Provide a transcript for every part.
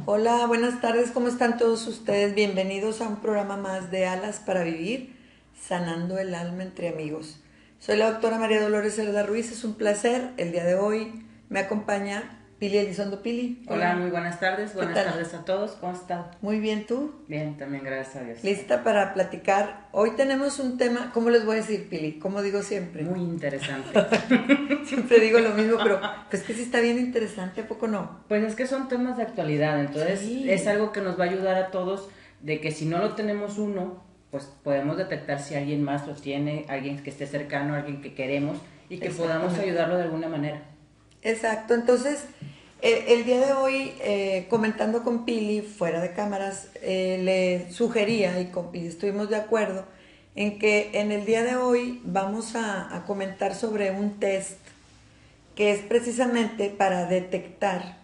Hola, buenas tardes, ¿cómo están todos ustedes? Bienvenidos a un programa más de Alas para Vivir, sanando el alma entre amigos. Soy la doctora María Dolores Cerda Ruiz, es un placer. El día de hoy me acompaña Pili Elizondo. Pili. Hola, muy buenas tardes. ¿Qué Buenas tal? tardes a todos. ¿Cómo están? Muy bien, ¿tú? Bien, también gracias a Dios. ¿Lista para platicar? Hoy tenemos un tema, ¿cómo les voy a decir, Pili? Como digo siempre. Muy interesante. Siempre digo lo mismo, pero pues que sí está bien interesante, ¿a poco no? Pues es que son temas de actualidad, entonces Sí. es algo que nos va a ayudar a todos de que si no lo tenemos uno, pues podemos detectar si alguien más lo tiene, alguien que esté cercano, alguien que queremos y que podamos ayudarlo de alguna manera. Exacto, entonces el día de hoy, comentando con Pili fuera de cámaras, le sugería y estuvimos de acuerdo en que en el día de hoy vamos a comentar sobre un test que es precisamente para detectar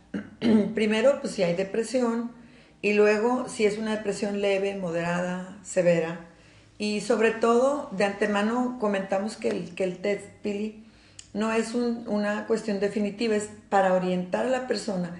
primero pues si hay depresión y luego si es una depresión leve, moderada, severa, y sobre todo de antemano comentamos que el test, Pili, no es una cuestión definitiva, es para orientar a la persona.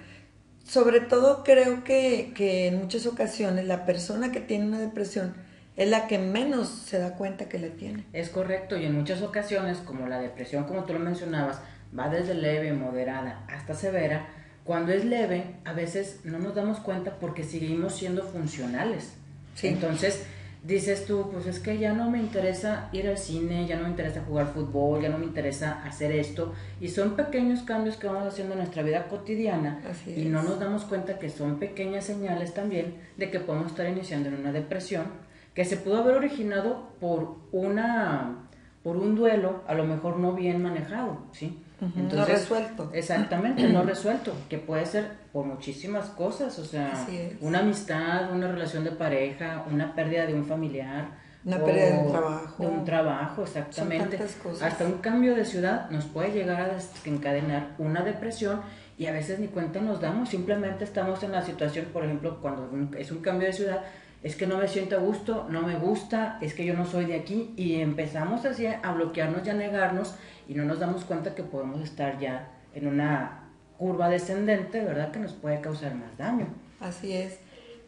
Sobre todo creo que en muchas ocasiones la persona que tiene una depresión es la que menos se da cuenta que la tiene. Es correcto, y en muchas ocasiones, como la depresión, como tú lo mencionabas, va desde leve, moderada hasta severa. Cuando es leve, a veces no nos damos cuenta porque seguimos siendo funcionales. Sí. Entonces, dices tú, pues es que ya no me interesa ir al cine, ya no me interesa jugar fútbol, ya no me interesa hacer esto. Y son pequeños cambios que vamos haciendo en nuestra vida cotidiana. Así y es. no nos damos cuenta que son pequeñas señales también de que podemos estar iniciando en una depresión que se pudo haber originado por un duelo, a lo mejor no bien manejado, ¿sí? Entonces, no resuelto. Exactamente, no resuelto, que puede ser por muchísimas cosas, o sea, una amistad, una relación de pareja, una pérdida de un familiar, una pérdida de un trabajo. De un trabajo, exactamente. Son tantas cosas. Hasta un cambio de ciudad nos puede llegar a desencadenar una depresión y a veces ni cuenta nos damos, simplemente estamos en la situación, por ejemplo, cuando es un cambio de ciudad, es que no me siento a gusto, no me gusta, es que yo no soy de aquí y empezamos así a bloquearnos y a negarnos y no nos damos cuenta que podemos estar ya en una curva descendente, ¿verdad? Que nos puede causar más daño. Así es.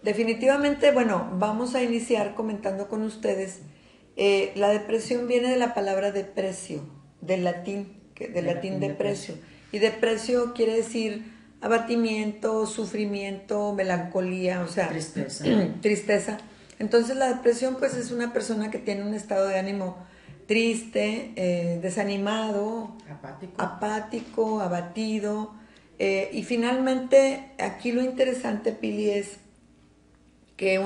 Definitivamente, bueno, vamos a iniciar comentando con ustedes. La depresión viene de la palabra deprecio, del latín deprecio. Y deprecio quiere decir abatimiento, sufrimiento, melancolía, o sea, tristeza. Tristeza. Entonces la depresión pues es una persona que tiene un estado de ánimo triste, desanimado, apático, abatido. Y finalmente aquí lo interesante, Pili, es que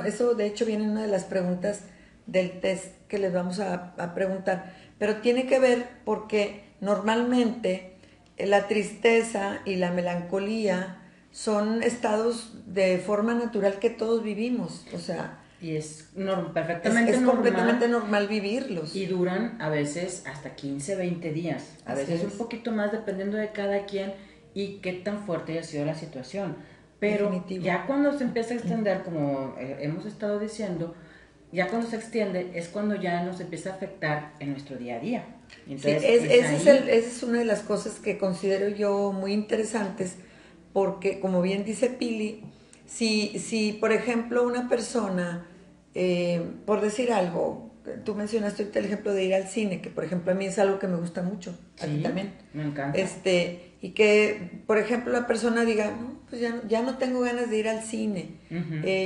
eso de hecho viene en una de las preguntas del test que les vamos a preguntar, pero tiene que ver porque normalmente la tristeza y la melancolía son estados de forma natural que todos vivimos, o sea, y es perfectamente es normal, completamente normal vivirlos. Y duran a veces hasta 15, 20 días, a Así veces es. un poquito más dependiendo de cada quien y qué tan fuerte haya sido la situación. Pero Definitivo. Ya cuando se empieza a extender, como hemos estado diciendo, ya cuando se extiende es cuando ya nos empieza a afectar en nuestro día a día. Entonces, sí, esa es una de las cosas que considero yo muy interesantes, porque como bien dice Pili, si por ejemplo una persona, por decir algo, tú mencionaste ahorita el ejemplo de ir al cine, que por ejemplo a mí es algo que me gusta mucho, a ti también. Me encanta. Y que por ejemplo la persona diga, no, pues ya no tengo ganas de ir al cine,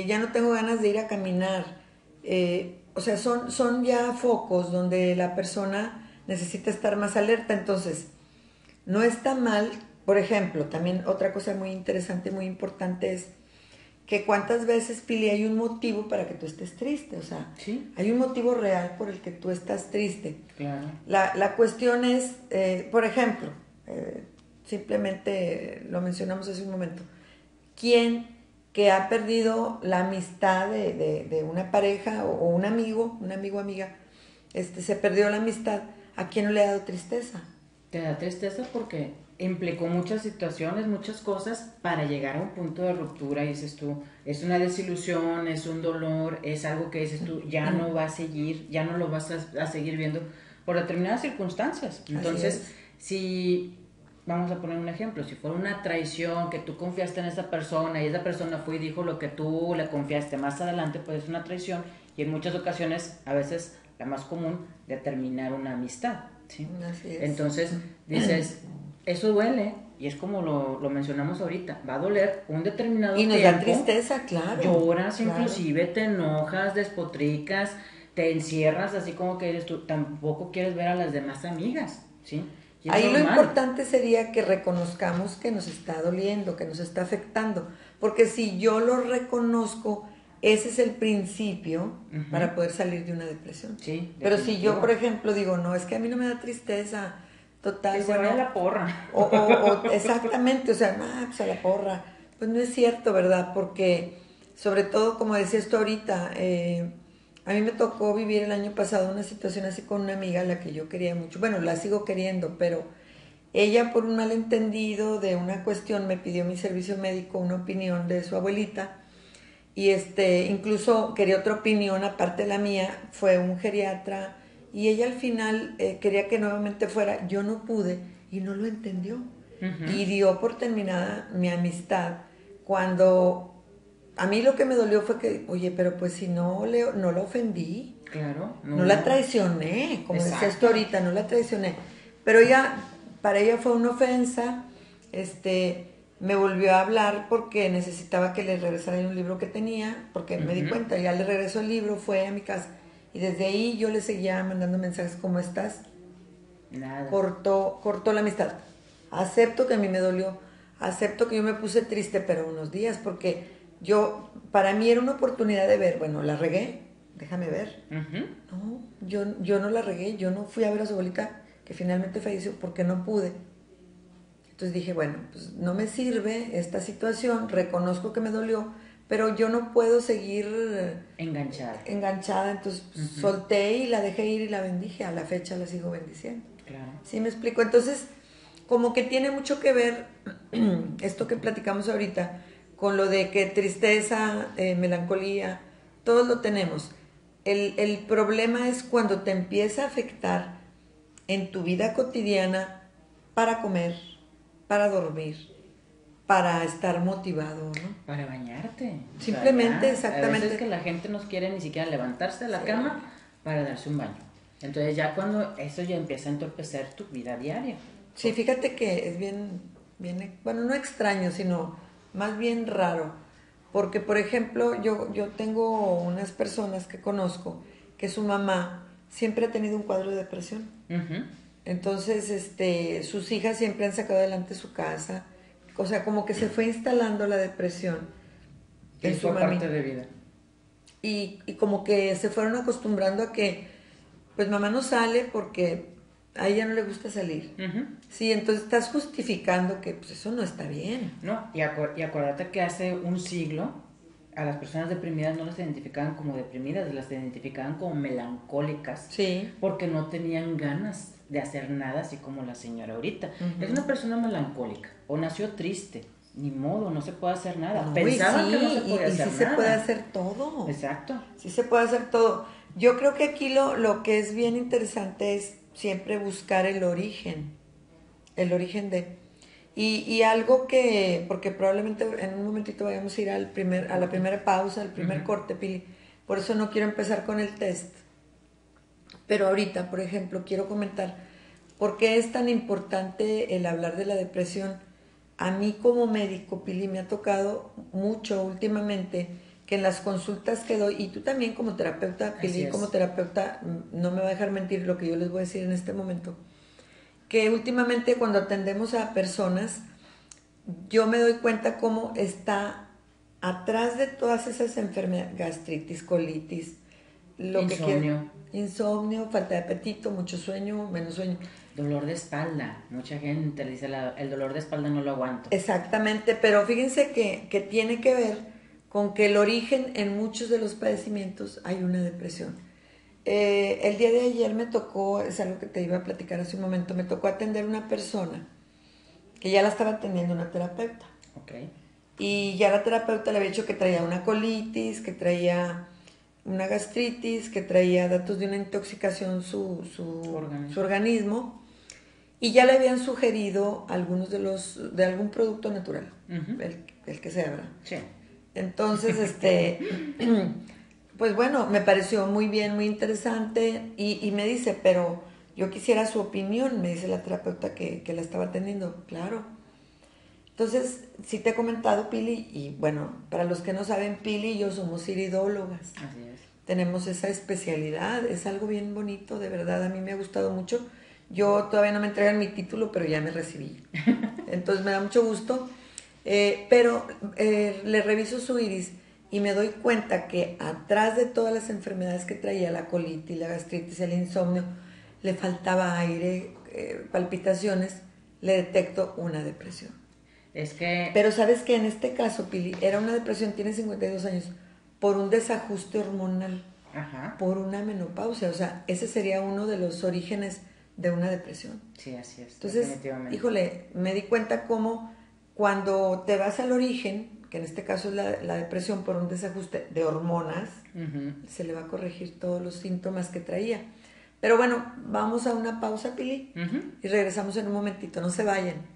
ya no tengo ganas de ir a caminar. O sea, son ya focos donde la persona necesita estar más alerta. Entonces, no está mal, por ejemplo, también otra cosa muy interesante, muy importante es que cuántas veces, Pili, hay un motivo para que tú estés triste, o sea, ¿sí? Hay un motivo real por el que tú estás triste. Claro. La cuestión es, por ejemplo, simplemente lo mencionamos hace un momento, ¿quién que ha perdido la amistad de una pareja o un amigo, amiga, se perdió la amistad, ¿a quién no le ha dado tristeza? Te da tristeza porque implicó muchas situaciones, muchas cosas para llegar a un punto de ruptura y dices tú, es una desilusión, es un dolor, es algo que dices tú, ya no va a seguir, ya no lo vas a seguir viendo por determinadas circunstancias. Entonces, si vamos a poner un ejemplo, si fuera una traición, que tú confiaste en esa persona y esa persona fue y dijo lo que tú le confiaste más adelante, pues es una traición y en muchas ocasiones, a veces la más común, de terminar una amistad, ¿sí? Así es. Entonces dices, eso duele y es como lo mencionamos ahorita, va a doler un determinado Y nos tiempo. da tristeza, claro. Lloras, claro. inclusive te enojas, despotricas, te encierras así como que eres tú, tampoco quieres ver a las demás amigas, ¿sí? Y es Ahí lo normal. importante sería que reconozcamos que nos está doliendo, que nos está afectando, porque si yo lo reconozco, ese es el principio para poder salir de una depresión. Sí, pero si yo, definitivo. por ejemplo, digo, no, es que a mí no me da tristeza, total, Que se vaya la porra. o exactamente, o sea, pues a la porra, pues no es cierto, ¿verdad? Porque, sobre todo, como decías tú ahorita, a mí me tocó vivir el año pasado una situación así con una amiga a la que yo quería mucho. Bueno, la sigo queriendo, pero ella por un malentendido de una cuestión me pidió mi servicio médico, una opinión de su abuelita. Y incluso quería otra opinión aparte de la mía, fue un geriatra. Y ella al final quería que nuevamente fuera. Yo no pude y no lo entendió. Y dio por terminada mi amistad cuando... A mí lo que me dolió fue que, oye, pero pues si no la ofendí, Claro. no la traicioné, como Exacto. decías tú ahorita, no la traicioné. Pero para ella fue una ofensa, me volvió a hablar porque necesitaba que le regresara un libro que tenía, porque me di cuenta, ya le regresó el libro, fue a mi casa. Y desde ahí yo le seguía mandando mensajes, ¿cómo estás? Nada. Cortó la amistad. Acepto que a mí me dolió, acepto que yo me puse triste, pero unos días, porque para mí era una oportunidad de ver, bueno, la regué, déjame ver. No, yo no la regué, yo no fui a ver a su abuelita, que finalmente falleció, porque no pude. Entonces dije, bueno, pues no me sirve esta situación, reconozco que me dolió, pero yo no puedo seguir enganchada. Entonces solté y la dejé ir y la bendije, a la fecha la sigo bendiciendo. Claro. ¿Sí me explico? Entonces, como que tiene mucho que ver esto que platicamos ahorita con lo de que tristeza, melancolía, todos lo tenemos. El problema es cuando te empieza a afectar en tu vida cotidiana para comer, para dormir, para estar motivado, ¿no? Para bañarte. Simplemente, o sea, exactamente. A veces que la gente no quiere ni siquiera levantarse de la cama para darse un baño. Entonces ya cuando eso ya empieza a entorpecer tu vida diaria. Sí, fíjate que es bien, bueno, no extraño, sino más bien raro. Porque, por ejemplo, yo tengo unas personas que conozco que su mamá siempre ha tenido un cuadro de depresión. Entonces, sus hijas siempre han sacado adelante su casa. O sea, como que se fue instalando la depresión en su parte de vida. Y como que se fueron acostumbrando a que, pues mamá no sale porque a ella no le gusta salir. Sí, entonces estás justificando que pues eso no está bien. No, y acuérdate que hace un siglo a las personas deprimidas no las identificaban como deprimidas, las identificaban como melancólicas. Sí. Porque no tenían ganas de hacer nada, así como la señora ahorita. Es una persona melancólica, o nació triste, ni modo, no se puede hacer nada. No, Pensaban que no se podía hacer sí nada. se puede hacer todo. Exacto. Sí se puede hacer todo. Yo creo que aquí lo que es bien interesante es siempre buscar el origen de... Y algo que, porque probablemente en un momentito vayamos a ir a la primera pausa, al primer corte, Pili. Por eso no quiero empezar con el test. Pero ahorita, por ejemplo, quiero comentar por qué es tan importante el hablar de la depresión. A mí como médico, Pili, me ha tocado mucho últimamente que en las consultas que doy, y tú también como terapeuta, Pili, como terapeuta, no me va a dejar mentir lo que yo les voy a decir en este momento, que últimamente cuando atendemos a personas, yo me doy cuenta cómo está atrás de todas esas enfermedades, gastritis, colitis, insomnio, falta de apetito, mucho sueño, menos sueño. Dolor de espalda, mucha gente le dice el dolor de espalda no lo aguanto. Exactamente, pero fíjense que tiene que ver con que el origen en muchos de los padecimientos hay una depresión. El día de ayer me tocó, es algo que te iba a platicar hace un momento, me tocó atender una persona que ya la estaba atendiendo una terapeuta. Okay. Y ya la terapeuta le había dicho que traía una colitis, que traía una gastritis, que traía datos de una intoxicación su organismo. y ya le habían sugerido algunos de algún producto natural, el que sea, ¿verdad? Sí. Entonces, pues bueno, me pareció muy bien, muy interesante y me dice, pero yo quisiera su opinión, me dice la terapeuta que la estaba atendiendo. Claro. Entonces, sí te he comentado, Pili, y bueno, para los que no saben, Pili y yo somos iridólogas. Así es. Tenemos esa especialidad, es algo bien bonito, de verdad, a mí me ha gustado mucho. Yo todavía no me entregan mi título, pero ya me recibí. Entonces me da mucho gusto. Pero le reviso su iris y me doy cuenta que atrás de todas las enfermedades que traía, la colitis, la gastritis, el insomnio, le faltaba aire, palpitaciones, le detecto una depresión. Es que... Pero sabes que en este caso, Pili, era una depresión, tiene 52 años, por un desajuste hormonal, Ajá. por una menopausia. O sea, ese sería uno de los orígenes de una depresión. Sí, así es. Entonces, definitivamente. híjole, me di cuenta cómo cuando te vas al origen, que en este caso es la depresión por un desajuste de hormonas, se le va a corregir todos los síntomas que traía. Pero bueno, vamos a una pausa, Pili, y regresamos en un momentito, no se vayan.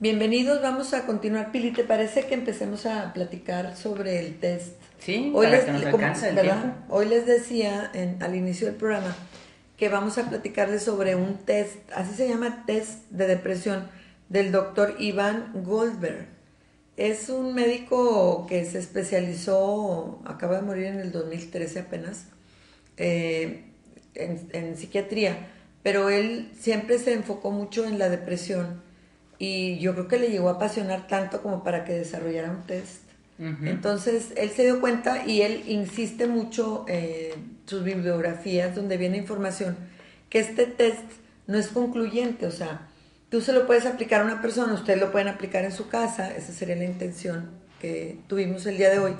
Bienvenidos, vamos a continuar. Pili, ¿te parece que empecemos a platicar sobre el test? Sí, Hoy para les, que nos como, alcance el ¿verdad? tiempo. Hoy les decía al inicio del programa que vamos a platicarles sobre un test, así se llama, test de depresión, del doctor Iván Goldberg. Es un médico que se especializó, acaba de morir en el 2013 apenas, en psiquiatría, pero él siempre se enfocó mucho en la depresión y yo creo que le llegó a apasionar tanto como para que desarrollara un test. Entonces él se dio cuenta y él insiste mucho en sus bibliografías donde viene información que este test no es concluyente, o sea, tú se lo puedes aplicar a una persona, ustedes lo pueden aplicar en su casa, esa sería la intención que tuvimos el día de hoy,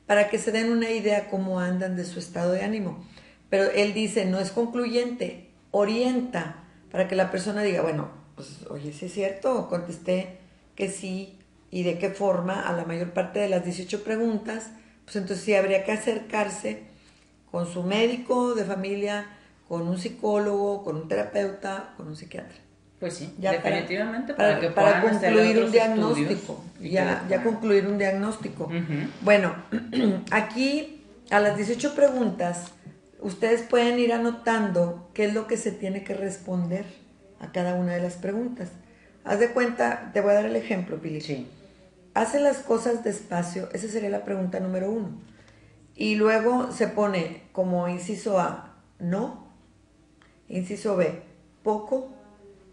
para que se den una idea cómo andan de su estado de ánimo. Pero él dice, no es concluyente, orienta para que la persona diga, bueno, pues oye, sí es cierto, contesté que sí y de qué forma a la mayor parte de las 18 preguntas, pues entonces sí habría que acercarse con su médico de familia, con un psicólogo, con un terapeuta, con un psiquiatra. Pues sí, Ya definitivamente para que para puedan hacerle concluir un otros diagnóstico, estudios. ya concluir un diagnóstico. Bueno, aquí a las 18 preguntas, ustedes pueden ir anotando qué es lo que se tiene que responder a cada una de las preguntas. Haz de cuenta, te voy a dar el ejemplo, Pili. Sí. Hace las cosas despacio, esa sería la pregunta número 1. Y luego se pone como inciso A, no, inciso B, poco,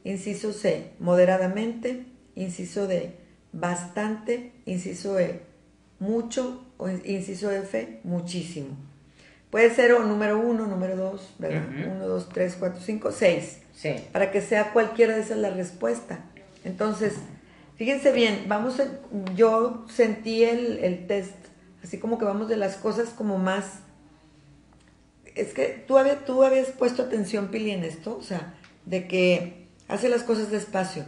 inciso C, moderadamente, inciso D, bastante, inciso E, mucho, o inciso F, muchísimo. Puede ser o número 1, número 2, ¿verdad? Ujú. 1, 2, 3, 4, 5, 6. Sí. Para que sea cualquiera de esas la respuesta. Entonces, fíjense bien, yo sentí el test, así como que vamos de las cosas como más... Es que tú habías puesto atención, Pili, en esto, o sea, de que hace las cosas despacio.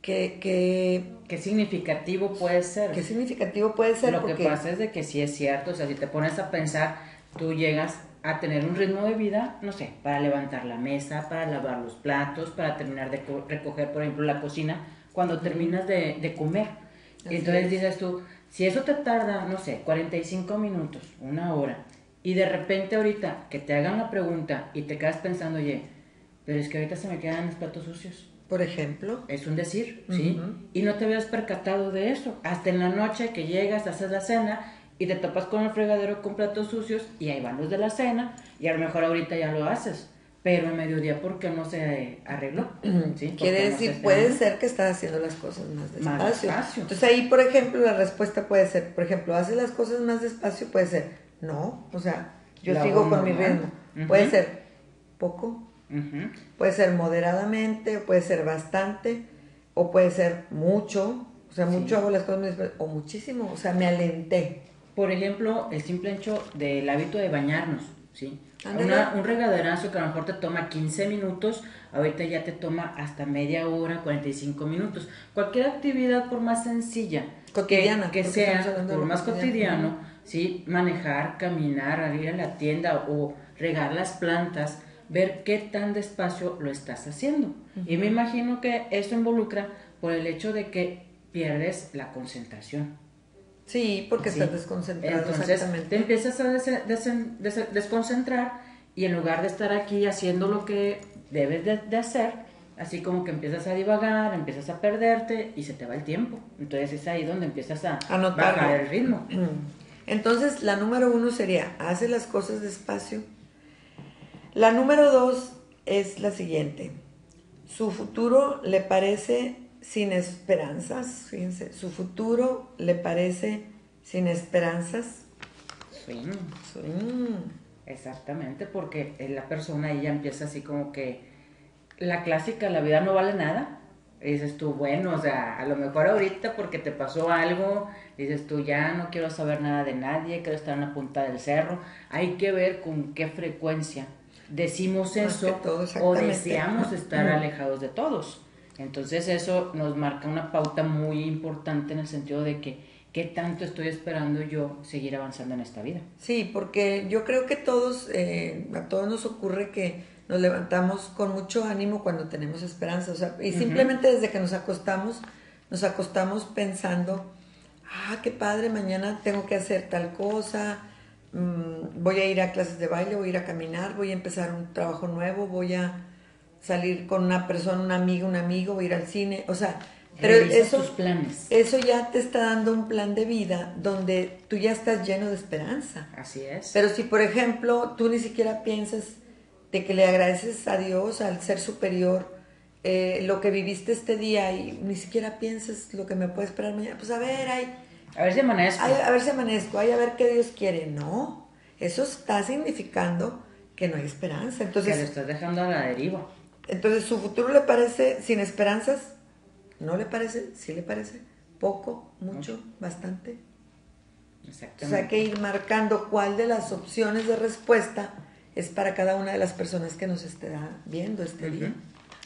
¿Qué significativo puede ser? ¿Qué significativo puede ser? Lo que pasa es de que sí es cierto, o sea, si te pones a pensar, tú llegas a tener un ritmo de vida, no sé, para levantar la mesa, para lavar los platos, para terminar de recoger, por ejemplo, la cocina, cuando terminas de comer. Así Entonces es. dices tú, si eso te tarda, no sé, 45 minutos, una hora, y de repente ahorita que te hagan la pregunta y te quedas pensando, oye, pero es que ahorita se me quedan los platos sucios. Por ejemplo. Es un decir, ¿sí? Ujú. Y no te habías percatado de eso. Hasta en la noche que llegas, haces la cena y te topas con el fregadero con platos sucios y ahí van los de la cena y a lo mejor ahorita ya lo haces. Pero en mediodía, ¿por qué no se arregló? ¿Sí? ¿Por Quiere qué no decir, se puede cenó? ser que estás haciendo las cosas más despacio. Más despacio. Entonces ahí, por ejemplo, la respuesta puede ser, por ejemplo, haces las cosas más despacio, puede ser, no, o sea, yo Lo sigo hago con mi normal. ritmo. Ujú. Puede ser poco, Ujú. puede ser moderadamente, puede ser bastante, o puede ser mucho, o sea, Sí. mucho hago las cosas muy despacio, o muchísimo, o sea, me alenté. Por ejemplo, el simple hecho del hábito de bañarnos, ¿sí? Ándale. Un regaderazo que a lo mejor te toma 15 minutos, ahorita ya te toma hasta media hora, 45 minutos. Cualquier actividad, por más sencilla Cotidiana, que porque estamos sea, hablando de por lo más cotidiano. cotidiano, ¿sí? Manejar, caminar, ir a la tienda o regar las plantas, ver qué tan despacio lo estás haciendo. Y me imagino que eso involucra por el hecho de que pierdes la concentración. Sí, porque Sí. estás desconcentrado, Entonces exactamente. te empiezas a desconcentrar y en lugar de estar aquí haciendo lo que debes de hacer, así como que empiezas a divagar, empiezas a perderte y se te va el tiempo. Entonces es ahí donde empiezas a Anotarlo. bajar el ritmo. Entonces, la número 1 sería, hace las cosas despacio. La número 2 es la siguiente. Su futuro le parece sin esperanzas. Fíjense, su futuro le parece sin esperanzas. Sí, Mm. exactamente, porque la persona ahí ya empieza así como que la clásica, la vida no vale nada. Y dices tú, bueno, o sea, a lo mejor ahorita porque te pasó algo, dices tú, ya no quiero saber nada de nadie, quiero estar en la punta del cerro. Hay que ver con qué frecuencia decimos Más que eso todo, o exactamente. deseamos estar alejados de todos. Entonces eso nos marca una pauta muy importante en el sentido de que qué tanto estoy esperando yo seguir avanzando en esta vida. Sí, porque yo creo que a todos nos ocurre que nos levantamos con mucho ánimo cuando tenemos esperanza, o sea, y simplemente desde que nos acostamos pensando, qué padre, mañana tengo que hacer tal cosa, voy a ir a clases de baile, voy a ir a caminar, voy a empezar un trabajo nuevo, voy a salir con una persona, una amiga, un amigo, voy a ir al cine, o sea, pero Revisas tus planes. eso ya te está dando un plan de vida donde tú ya estás lleno de esperanza. Así es. Pero si, por ejemplo, tú ni siquiera piensas de que le agradeces a Dios, al ser superior, lo que viviste este día y ni siquiera piensas lo que me puede esperar mañana, pues a ver, A ver si amanezco. a ver si amanezco, a ver qué Dios quiere. No, eso está significando que no hay esperanza. Que Entonces, lo estás dejando a la deriva. entonces su futuro le parece sin esperanzas. ¿No le parece? ¿Sí le parece? ¿Poco? ¿Mucho? ¿Bastante? Exactamente. Entonces hay que ir marcando cuál de las opciones de respuesta es para cada una de las personas que nos estará viendo este día,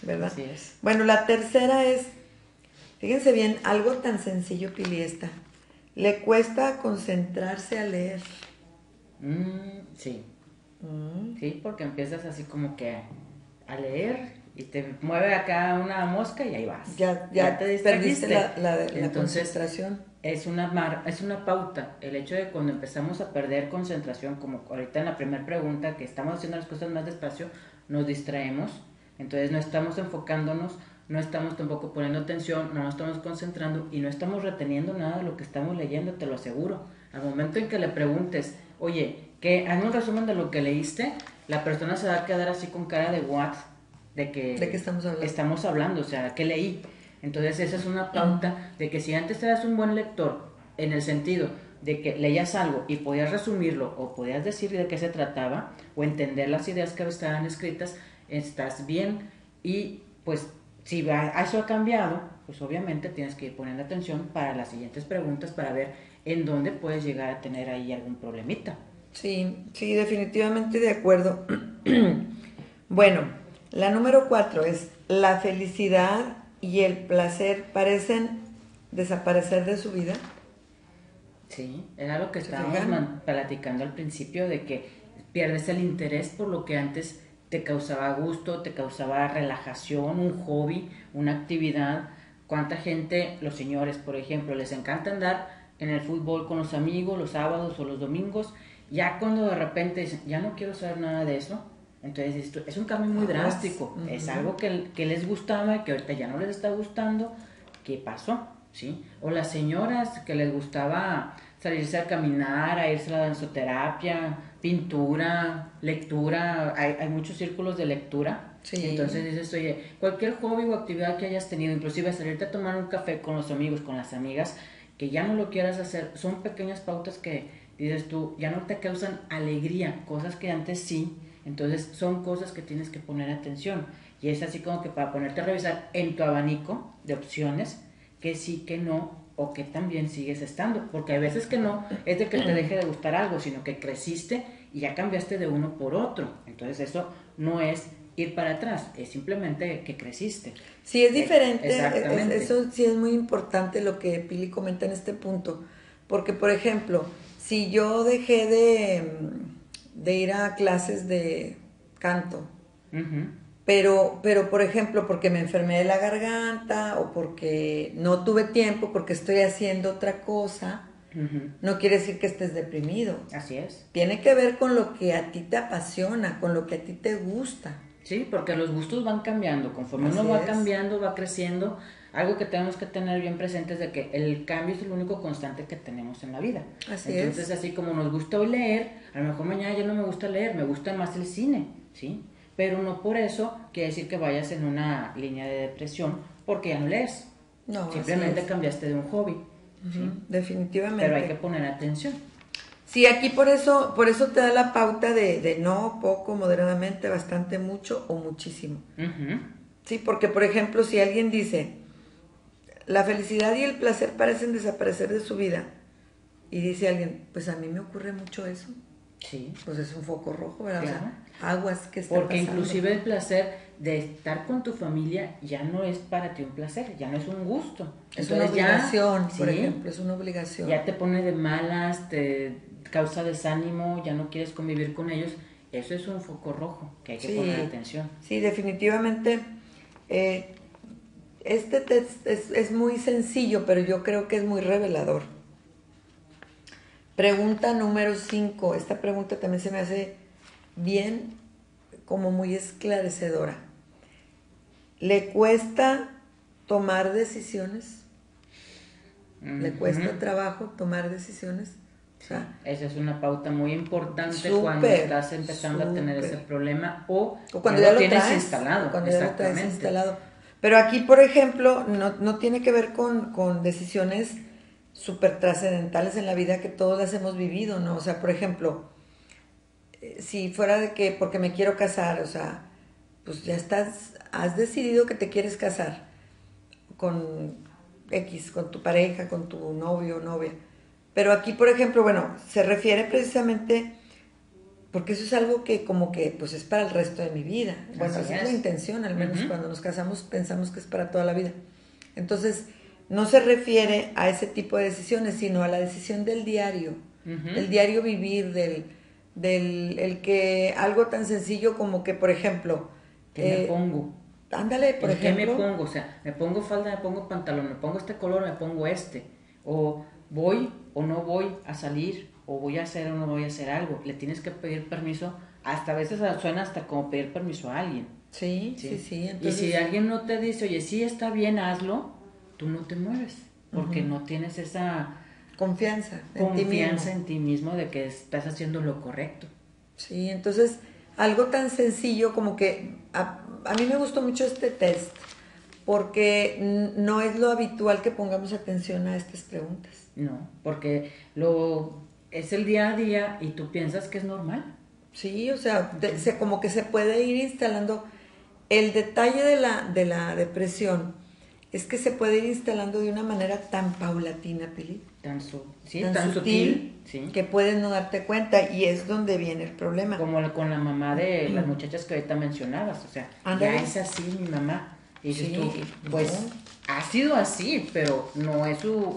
¿verdad? Así es. Bueno, la tercera es, fíjense bien, algo tan sencillo, Pili, esta. Le cuesta concentrarse a leer. Sí. Sí, porque empiezas así como que a leer y te mueve acá una mosca y ahí vas. Ya te distrajiste. perdiste la Entonces, concentración. es una pauta. El hecho de cuando empezamos a perder concentración, como ahorita en la primera pregunta, que estamos haciendo las cosas más despacio, nos distraemos. Entonces no estamos enfocándonos, no estamos tampoco poniendo atención, no nos estamos concentrando y no estamos reteniendo nada de lo que estamos leyendo, te lo aseguro. Al momento en que le preguntes, oye, hazme un resumen de lo que leíste, la persona se va a quedar así con cara de what, ¿de qué estamos hablando? Estamos hablando, o sea, ¿qué leí? Entonces esa es una pauta de que si antes eras un buen lector, en el sentido de que leías algo y podías resumirlo o podías decir de qué se trataba o entender las ideas que estaban escritas, estás bien. Y pues si eso ha cambiado, pues obviamente tienes que ir poniendo atención para las siguientes preguntas para ver en dónde puedes llegar a tener ahí algún problemita. Sí, sí, definitivamente de acuerdo. Bueno, la número 4 es: la felicidad y el placer parecen desaparecer de su vida. Sí, era lo que ¿Se estábamos fijan? platicando al principio, de que pierdes el interés por lo que antes te causaba gusto, te causaba relajación, un hobby, una actividad. ¿Cuánta gente, los señores, por ejemplo, les encanta andar en el fútbol con los amigos los sábados o los domingos? Ya cuando de repente dicen, ya no quiero saber nada de eso, entonces esto es un cambio muy drástico. Es algo que les gustaba, que ahorita ya no les está gustando. ¿Qué pasó? ¿Sí? O las señoras que les gustaba salirse a caminar, a irse a la danzoterapia, pintura, lectura, hay muchos círculos de lectura. Sí. Entonces dices, oye, cualquier hobby o actividad que hayas tenido, inclusive salirte a tomar un café con los amigos, con las amigas, que ya no lo quieras hacer, son pequeñas pautas que dices tú, ya no te causan alegría, cosas que antes sí. Entonces son cosas que tienes que poner atención. Y es así como que para ponerte a revisar en tu abanico de opciones, que sí, que no, o que también sigues estando. Porque hay veces que no es de que te deje de gustar algo, sino que creciste y ya cambiaste de uno por otro. Entonces eso no es ir para atrás, es simplemente que creciste. Sí, es diferente. Exactamente. Eso sí es muy importante lo que Pili comenta en este punto. Porque, por ejemplo, si yo dejé de ir a clases de canto, Uh-huh. pero, por ejemplo, porque me enfermé de la garganta o porque no tuve tiempo, porque estoy haciendo otra cosa, Uh-huh. no quiere decir que estés deprimido. Así es. Tiene que ver con lo que a ti te apasiona, con lo que a ti te gusta. Sí, porque los gustos van cambiando, conforme Así uno va es. cambiando, va creciendo. Algo que tenemos que tener bien presente es de que el cambio es el único constante que tenemos en la vida. Así Entonces, es. así como nos gusta hoy leer, a lo mejor mañana ya no me gusta leer, me gusta más el cine, ¿sí? Pero no por eso quiere decir que vayas en una línea de depresión porque ya no lees. No, Simplemente así es. cambiaste de un hobby, ¿sí? Definitivamente. Pero hay que poner atención. Sí, aquí por eso te da la pauta de no, poco, moderadamente, bastante, mucho o muchísimo. Uh-huh. Sí, porque por ejemplo, si alguien dice, la felicidad y el placer parecen desaparecer de su vida, y dice alguien, pues a mí me ocurre mucho eso, Sí. pues es un foco rojo, ¿verdad? Claro. O sea, aguas que está Porque pasando. inclusive el placer de estar con tu familia ya no es para ti un placer, ya no es un gusto. Es Entonces una obligación, ya, por sí, ejemplo, es una obligación. ya te pone de malas, te causa desánimo, ya no quieres convivir con ellos. Eso es un foco rojo que hay que poner atención. Sí, definitivamente. Este test es muy sencillo, pero yo creo que es muy revelador. Pregunta número 5. Esta pregunta también se me hace bien, como muy esclarecedora. ¿Le cuesta tomar decisiones? ¿Le cuesta trabajo tomar decisiones? O sea, esa es una pauta muy importante súper, cuando estás empezando a tener ese problema o cuando ya lo tienes traes, instalado. cuando ya lo traes Exactamente. instalado. Pero aquí, por ejemplo, no tiene que ver con decisiones súper trascendentales en la vida que todos las hemos vivido, ¿no? O sea, por ejemplo, si fuera de que porque me quiero casar, o sea, pues ya has decidido que te quieres casar con X, con tu pareja, con tu novio o novia. Pero aquí, por ejemplo, bueno, se refiere precisamente porque eso es algo que como que pues es para el resto de mi vida. Bueno, Así esa es es. la intención, al menos Ujú. cuando nos casamos pensamos que es para toda la vida. Entonces, no se refiere a ese tipo de decisiones, sino a la decisión del diario, del diario vivir, el que algo tan sencillo como que, por ejemplo, ¿Qué me pongo? ándale, por ¿En qué me ejemplo, pongo? O sea, me pongo falda, me pongo pantalón, me pongo este color, me pongo este. O voy o no voy a salir, o voy a hacer o no voy a hacer algo. Le tienes que pedir permiso, hasta a veces suena hasta como pedir permiso a alguien. sí. Y Entonces, si alguien no te dice, oye, sí está bien, hazlo, tú no te mueves, porque no tienes esa confianza confianza en en ti mismo de que estás haciendo lo correcto. Sí, entonces algo tan sencillo como que a mí me gustó mucho este test porque no es lo habitual que pongamos atención a estas preguntas. No, porque lo es el día a día y tú piensas que es normal. Sí, o sea, como que se puede ir instalando. El detalle de la depresión es que se puede ir instalando de una manera tan paulatina, Pili, Sí, tan tan sutil, sutil, sí. que puedes no darte cuenta y es donde viene el problema. Como con la mamá de las muchachas que ahorita mencionabas, o sea, ya Ándale. es así mi mamá. Y dices tú, Sí, pues no. ha sido así, pero no es su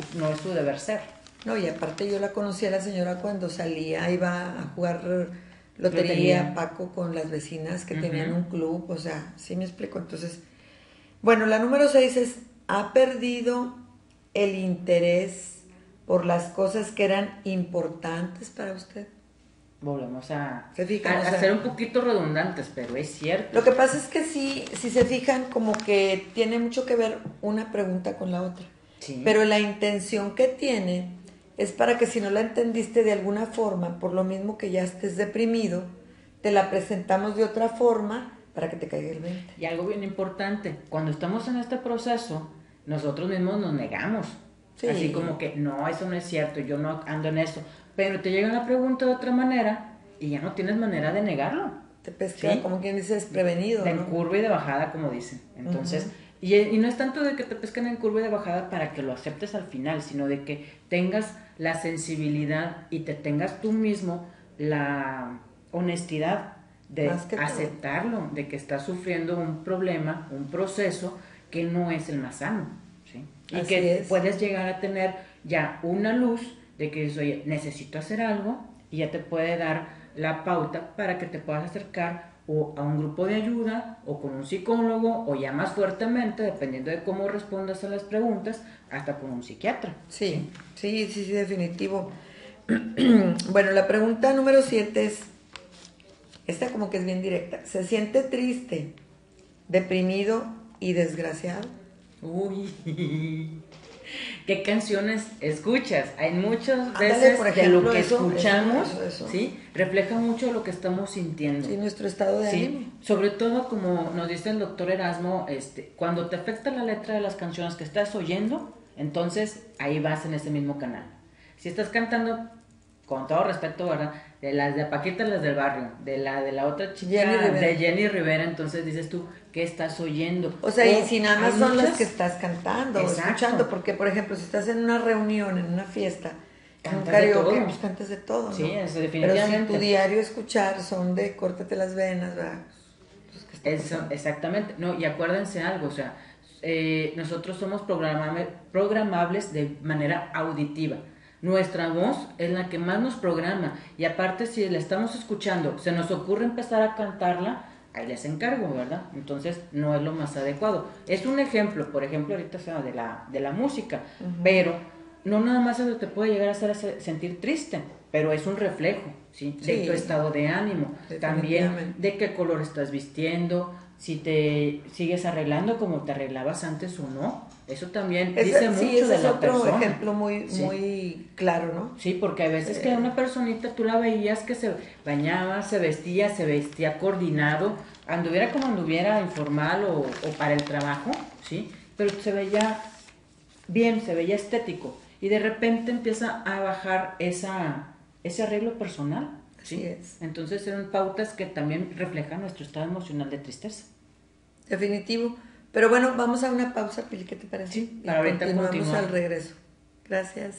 deber ser. No, y aparte yo la conocí a la señora cuando salía, iba a jugar lotería, Lotería. Paco, con las vecinas que tenían Ujú. un club, o sea, sí me explico. Entonces, bueno, la número 6 es, ha perdido el interés por las cosas que eran importantes para usted. Volvemos ¿Se fijan? O a ser sea, un poquito redundantes, pero es cierto. lo que pasa es que sí, si se fijan, como que tiene mucho que ver una pregunta con la otra. Sí, Pero la intención que tiene es para que si no la entendiste de alguna forma, por lo mismo que ya estés deprimido, te la presentamos de otra forma para que te caiga el 20. y algo bien importante, cuando estamos en este proceso, nosotros mismos nos negamos. Así como Sí, que, no, eso no es cierto, yo no ando en eso. Pero te llega una pregunta de otra manera y ya no tienes manera de negarlo. te pesca, ¿Sí? como quien dice, desprevenido, De en ¿no? curva y de bajada, como dicen. Entonces, Ujú. y no es tanto de que te pesquen en curva y de bajada para que lo aceptes al final, sino de que tengas la sensibilidad y te tengas tú mismo la honestidad Más de que todo. aceptarlo, de que estás sufriendo un problema, un proceso que no es el más sano, ¿sí? Y Así que es. puedes llegar a tener ya una luz de que dices, oye, necesito hacer algo y ya te puede dar la pauta para que te puedas acercar o a un grupo de ayuda o con un psicólogo o ya más fuertemente, dependiendo de cómo respondas a las preguntas, hasta con un psiquiatra, ¿sí? Sí, sí, sí, sí, definitivo. Bueno, la pregunta número 7 es, esta como que es bien directa. ¿Se siente triste, deprimido y desgraciado? Uy, ¿qué canciones escuchas? Hay muchas Ándale, por veces de lo ejemplo, que eso, escuchamos, eso, eso. ¿sí? Refleja mucho de lo que estamos sintiendo. Sí, nuestro estado de ánimo. Sí, sobre todo como nos dice el doctor Erasmo, cuando te afecta la letra de las canciones que estás oyendo, entonces ahí vas en ese mismo canal. Si estás cantando, con todo respeto, ¿verdad? De las de Paquita, las del barrio, de la otra Jenny chica, Rivera. de Jenny Rivera, entonces dices tú, ¿qué estás oyendo? O sea, y O si nada hay más son las que muchas, estás cantando o escuchando, exacto, porque por ejemplo, si estás en una reunión, en una fiesta, en un cantas de karaoke, pues todo. cantas de todo, Sí, ¿no? eso Pero si tu definitivamente. diario escuchar son de córtate las venas, ¿verdad? Pues, ¿qué está Eso, pasando? exactamente. No, y acuérdense algo, o sea, nosotros somos programables de manera auditiva. Nuestra voz es la que más nos programa. Y aparte, si la estamos escuchando, se nos ocurre empezar a cantarla, ahí les encargo, ¿verdad? Entonces, no es lo más adecuado. Es un ejemplo, por ejemplo, ahorita se llama de la música, Ujú. pero no nada más eso te puede llegar a hacer sentir triste, pero es un reflejo, ¿sí? De tu Sí, estado de ánimo, también definitivamente. de qué color estás vistiendo, si te sigues arreglando como te arreglabas antes o no. Eso también dice Sí, mucho ese de es la otro persona, ejemplo muy, ¿sí? muy claro, ¿no? Sí, porque a veces que Eh, una personita tú la veías que se bañaba, se vestía coordinado, anduviera como anduviera informal o para el trabajo, ¿sí? Pero se veía bien, se veía estético y de repente empieza a bajar ese arreglo personal, así ¿sí? es. Entonces son pautas que también reflejan nuestro estado emocional de tristeza. Definitivo. Pero bueno, vamos a una pausa, Pili, ¿qué te parece? Sí, Y para ahorita continuamos al continuar. regreso. Gracias.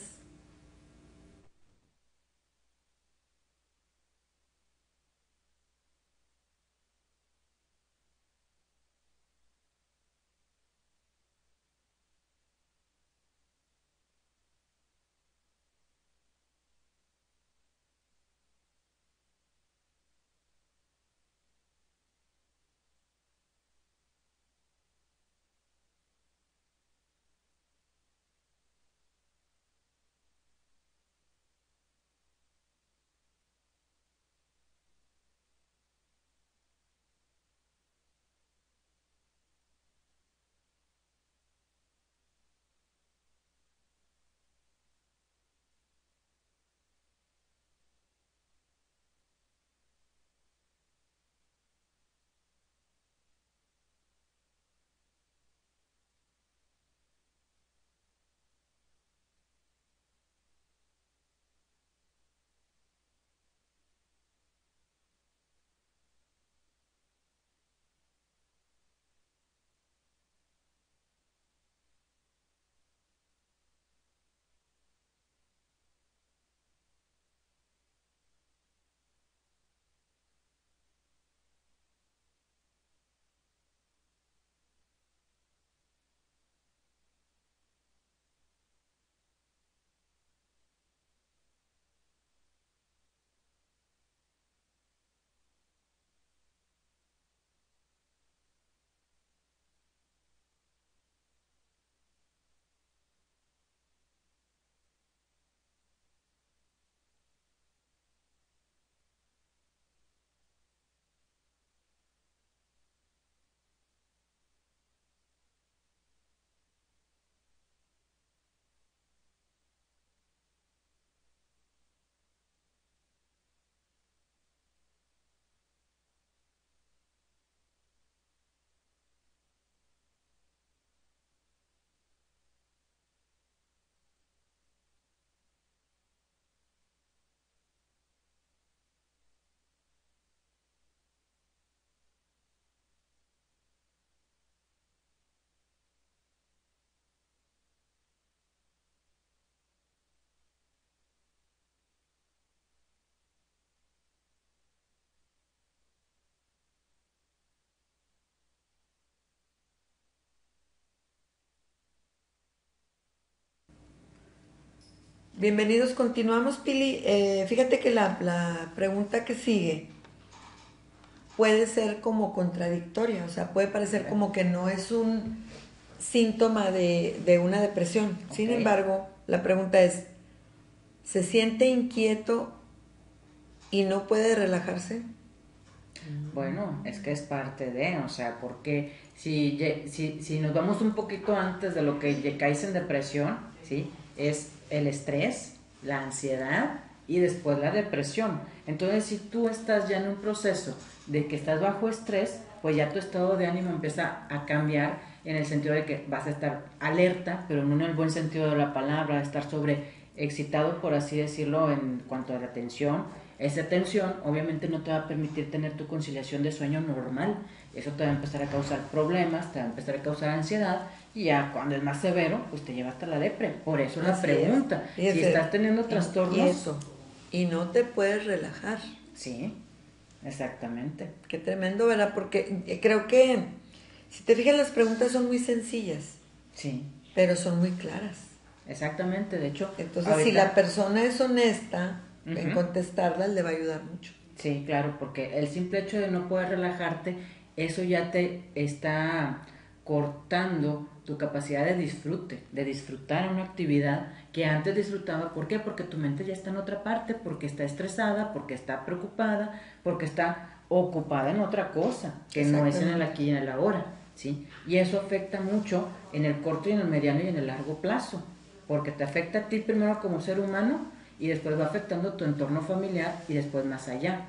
Bienvenidos, continuamos, Pili. Fíjate que la pregunta que sigue puede ser como contradictoria, o sea, puede parecer como que no es un síntoma de una depresión. Sin embargo, la pregunta es, ¿se siente inquieto y no puede relajarse? Bueno, es que es parte de, o sea, porque si nos vamos un poquito antes de lo que caes en depresión, ¿sí? Es el estrés, la ansiedad y después la depresión. Entonces, si tú estás ya en un proceso de que estás bajo estrés, pues ya tu estado de ánimo empieza a cambiar en el sentido de que vas a estar alerta, pero no en el buen sentido de la palabra, estar sobreexcitado, por así decirlo, en cuanto a la tensión. Esa tensión obviamente no te va a permitir tener tu conciliación de sueño normal. Eso te va a empezar a causar problemas, te va a empezar a causar ansiedad y ya cuando es más severo, pues te lleva hasta la depre. Por eso la pregunta, si estás teniendo trastornos... Y eso, y no te puedes relajar. Sí, exactamente. Qué tremendo, ¿verdad? Porque creo que, si te fijas, las preguntas son muy sencillas. Sí. Pero son muy claras. Exactamente, de hecho... Entonces, ahorita, si la persona es honesta en contestarlas, le va a ayudar mucho. Sí, claro, porque el simple hecho de no poder relajarte, eso ya te está cortando tu capacidad de disfrute, de disfrutar una actividad que antes disfrutaba. ¿Por qué? Porque tu mente ya está en otra parte, porque está estresada, porque está preocupada, porque está ocupada en otra cosa, que no es en el aquí y en el ahora, ¿sí? Y eso afecta mucho en el corto y en el mediano y en el largo plazo, porque te afecta a ti primero como ser humano y después va afectando tu entorno familiar y después más allá.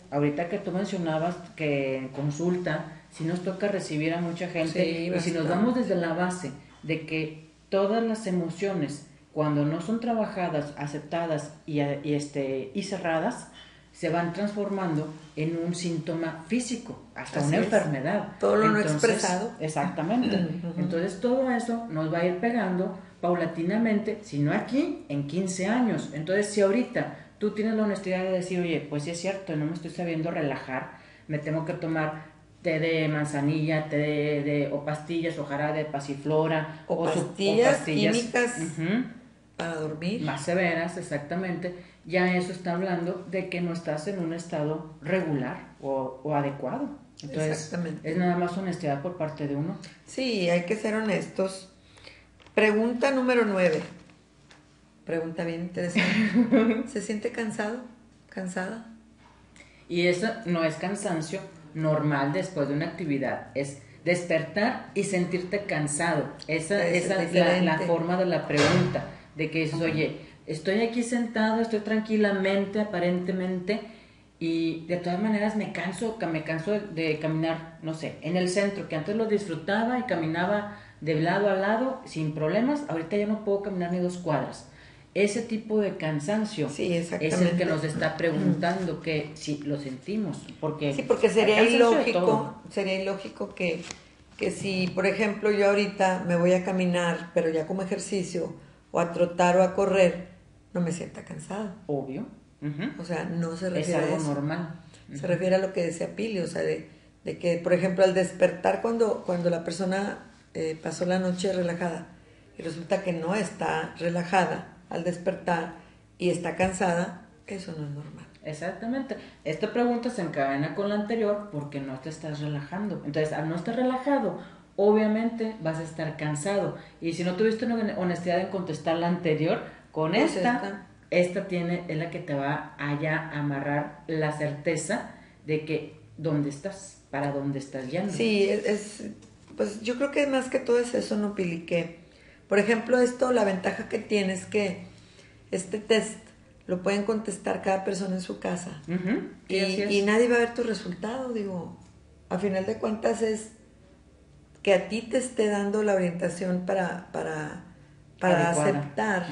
Ahorita que tú mencionabas que en consulta sí nos toca recibir a mucha gente, y si nos vamos desde la base de que todas las emociones, cuando no son trabajadas, aceptadas y cerradas, se van transformando en un síntoma físico, hasta una enfermedad. Todo lo no expresado. Exactamente. Entonces todo eso nos va a ir pegando paulatinamente, si no aquí, en 15 años. Entonces, si ahorita tú tienes la honestidad de decir, oye, pues sí es cierto, no me estoy sabiendo relajar, me tengo que tomar té de manzanilla, o pastillas, o jarabe de pasiflora, o pastillas químicas para dormir. Más severas, exactamente. Ya eso está hablando de que no estás en un estado regular o adecuado. Entonces, es nada más honestidad por parte de uno. Sí, hay que ser honestos. Pregunta número 9. Pregunta bien interesante. ¿Se siente cansado? ¿Cansada? Y eso no es cansancio normal después de una actividad, es despertar y sentirte cansado. Esa es la forma de la pregunta, de que dices, oye, estoy aquí sentado, estoy tranquilamente, aparentemente, y de todas maneras me canso de caminar, no sé, en el centro, que antes lo disfrutaba y caminaba de lado a lado sin problemas, ahorita ya no puedo caminar ni 2 cuadras. Ese tipo de cansancio es el que nos está preguntando que si lo sentimos, porque sería ilógico que si, por ejemplo, yo ahorita me voy a caminar, pero ya como ejercicio, o a trotar o a correr, no me sienta cansado. Obvio. O sea, no se refiere a eso. Es algo normal. Se refiere a lo que decía Pili, o sea, de que, por ejemplo, al despertar cuando la persona pasó la noche relajada y resulta que no está relajada al despertar y está cansada, eso no es normal. Exactamente. Esta pregunta se encadena con la anterior porque no te estás relajando. Entonces, al no estar relajado, obviamente vas a estar cansado. Y si no tuviste una honestidad en contestar la anterior, con pues esta es la que te va a ya amarrar la certeza de que dónde estás, para dónde estás yendo. Sí, pues yo creo que más que todo es eso, ¿no, Pili? Que, por ejemplo, la ventaja que tiene es que este test lo pueden contestar cada persona en su casa. Y nadie va a ver tu resultado, digo. A final de cuentas es que a ti te esté dando la orientación para aceptar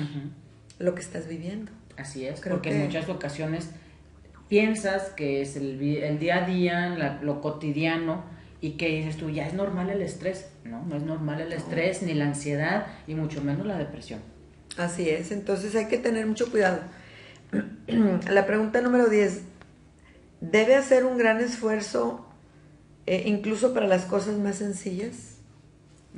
lo que estás viviendo. Así es, porque en muchas ocasiones piensas que es el día a día, lo cotidiano, y que dices tú, ya es normal el estrés. No es normal el estrés, ni la ansiedad, y mucho menos la depresión. Así es, entonces hay que tener mucho cuidado. La pregunta número 10, ¿debe hacer un gran esfuerzo incluso para las cosas más sencillas?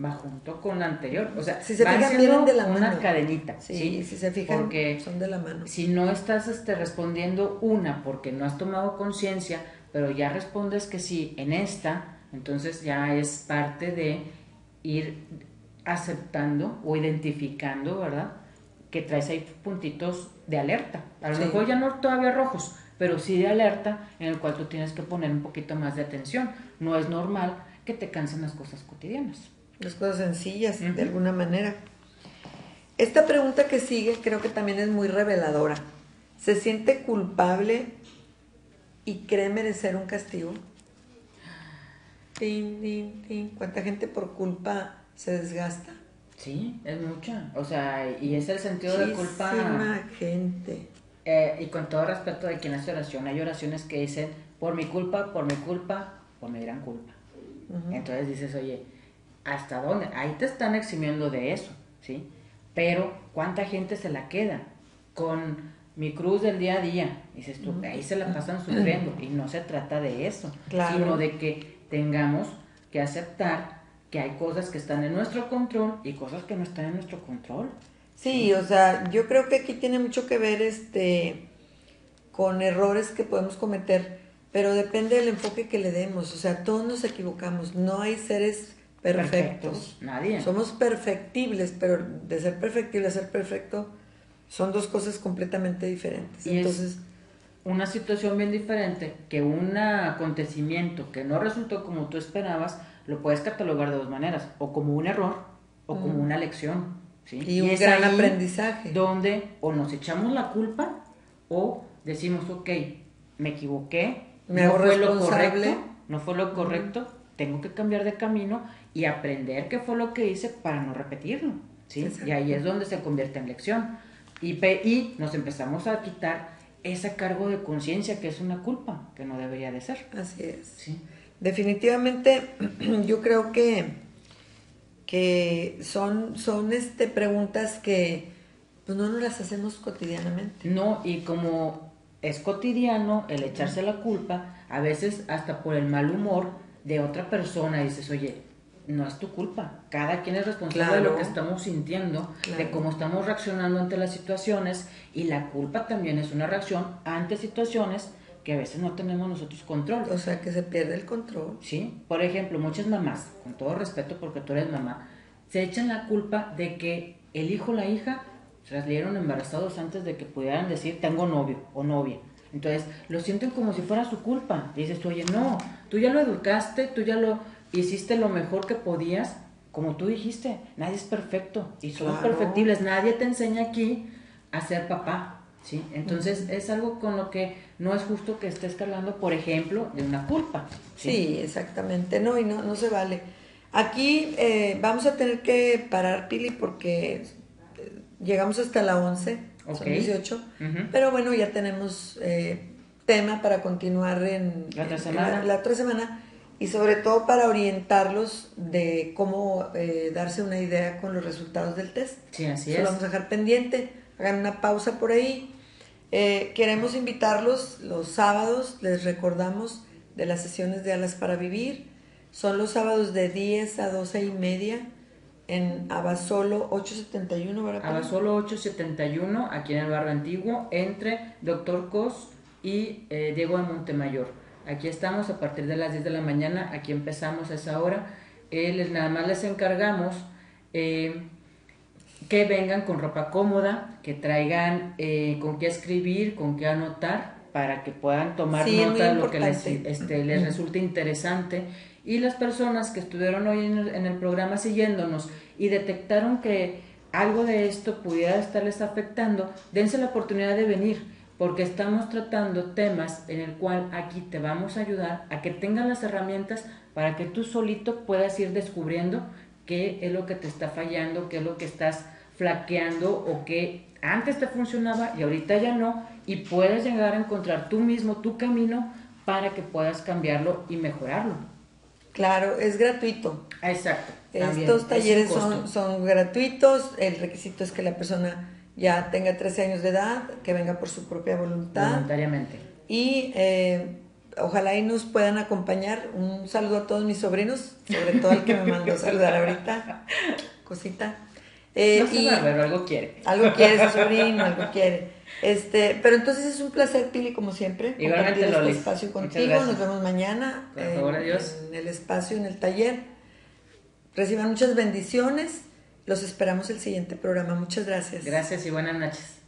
va junto con la anterior. O sea, si se van fijan, siendo vienen de la una mano. cadenita. Sí, si se fijan, porque son de la mano. si no estás respondiendo una porque no has tomado conciencia, pero ya respondes que sí en esta, entonces ya es parte de ir aceptando o identificando, ¿verdad? Que traes ahí puntitos de alerta. A lo mejor ya no todavía rojos, pero sí de alerta en el cual tú tienes que poner un poquito más de atención. No es normal que te cansen las cosas cotidianas. Las cosas sencillas, de alguna manera. Esta pregunta que sigue creo que también es muy reveladora. ¿Se siente culpable y cree merecer un castigo? Tin, tin, tin. ¿Cuánta gente por culpa se desgasta? Sí, es mucha. O sea, y es el sentido de culpa. Muchísima gente. Y con todo respeto de quien hace oración, hay oraciones que dicen, por mi culpa, por mi gran culpa. Entonces dices, oye, ¿hasta dónde? Ahí te están eximiendo de eso, ¿sí? Pero, ¿cuánta gente se la queda con mi cruz del día a día? Dices tú, ahí se la pasan sufriendo. Y no se trata de eso, claro, sino de que tengamos que aceptar que hay cosas que están en nuestro control y cosas que no están en nuestro control. Sí, o sea, yo creo que aquí tiene mucho que ver con errores que podemos cometer, pero depende del enfoque que le demos. O sea, todos nos equivocamos, no hay seres perfectos. Nadie. Somos perfectibles, pero de ser perfectible a ser perfecto son dos cosas completamente diferentes. Y entonces, es una situación bien diferente que un acontecimiento que no resultó como tú esperabas, lo puedes catalogar de dos maneras, o como un error o como una lección, ¿sí? Y un gran aprendizaje. Donde o nos echamos la culpa o decimos, ok, me equivoqué, no fue lo correcto, no fue lo correcto, tengo que cambiar de camino y aprender qué fue lo que hice para no repetirlo, ¿sí? Exacto. Y ahí es donde se convierte en lección. Y nos empezamos a quitar ese cargo de conciencia que es una culpa, que no debería de ser. Así es. Sí. Definitivamente, yo creo que son preguntas que pues no nos las hacemos cotidianamente. No, y como es cotidiano el echarse la culpa, a veces hasta por el mal humor de otra persona dices, oye, no es tu culpa, cada quien es responsable de lo que estamos sintiendo, de cómo estamos reaccionando ante las situaciones, y la culpa también es una reacción ante situaciones que a veces no tenemos nosotros control. O sea, que se pierde el control. Sí, por ejemplo, muchas mamás, con todo respeto porque tú eres mamá, se echan la culpa de que el hijo o la hija salieron embarazados antes de que pudieran decir tengo novio o novia. Entonces lo sienten como si fuera su culpa. Dices tú, oye, no, tú ya lo educaste, tú ya lo hiciste lo mejor que podías, como tú dijiste, nadie es perfecto y somos perfectibles, nadie te enseña aquí a ser papá, ¿sí? Entonces es algo con lo que no es justo que estés cargando, por ejemplo, de una culpa. Sí, exactamente, no, y no se vale. Aquí vamos a tener que parar, Pili, porque llegamos hasta la 11, son 18, pero bueno, ya tenemos tema para continuar en la otra semana, y sobre todo para orientarlos de cómo darse una idea con los resultados del test. Sí, así es. Lo vamos a dejar pendiente, hagan una pausa por ahí. Queremos invitarlos los sábados, les recordamos de las sesiones de Alas para Vivir, son los sábados de 10 a 12:30 en Abasolo 871, ¿verdad? Abasolo 871, aquí en el barrio antiguo, entre Dr. Cos y Diego de Montemayor. Aquí estamos a partir de las 10 de la mañana, aquí empezamos a esa hora. Nada más les encargamos que vengan con ropa cómoda, que traigan con qué escribir, con qué anotar, para que puedan tomar nota de lo que les resulte interesante. Y las personas que estuvieron hoy en el programa siguiéndonos y detectaron que algo de esto pudiera estarles afectando, dense la oportunidad de venir, porque estamos tratando temas en el cual aquí te vamos a ayudar a que tengas las herramientas para que tú solito puedas ir descubriendo qué es lo que te está fallando, qué es lo que estás flaqueando o que antes te funcionaba y ahorita ya no, y puedes llegar a encontrar tú mismo tu camino para que puedas cambiarlo y mejorarlo. Claro, es gratuito. Exacto. Estos talleres son gratuitos, el requisito es que la persona ya tenga 13 años de edad, que venga por su propia voluntad. Voluntariamente. Y ojalá y nos puedan acompañar. Un saludo a todos mis sobrinos, sobre todo al que me mandó saludar ahorita, cosita. No sé, pero algo quiere. Algo quiere ese sobrino, algo quiere. Pero entonces es un placer, Pili, como siempre, Igualmente, compartir Loli. este espacio contigo. Nos vemos mañana Por favor de Dios. en el espacio, en el taller. Reciban muchas bendiciones. Los esperamos el siguiente programa. Muchas gracias. Gracias y buenas noches.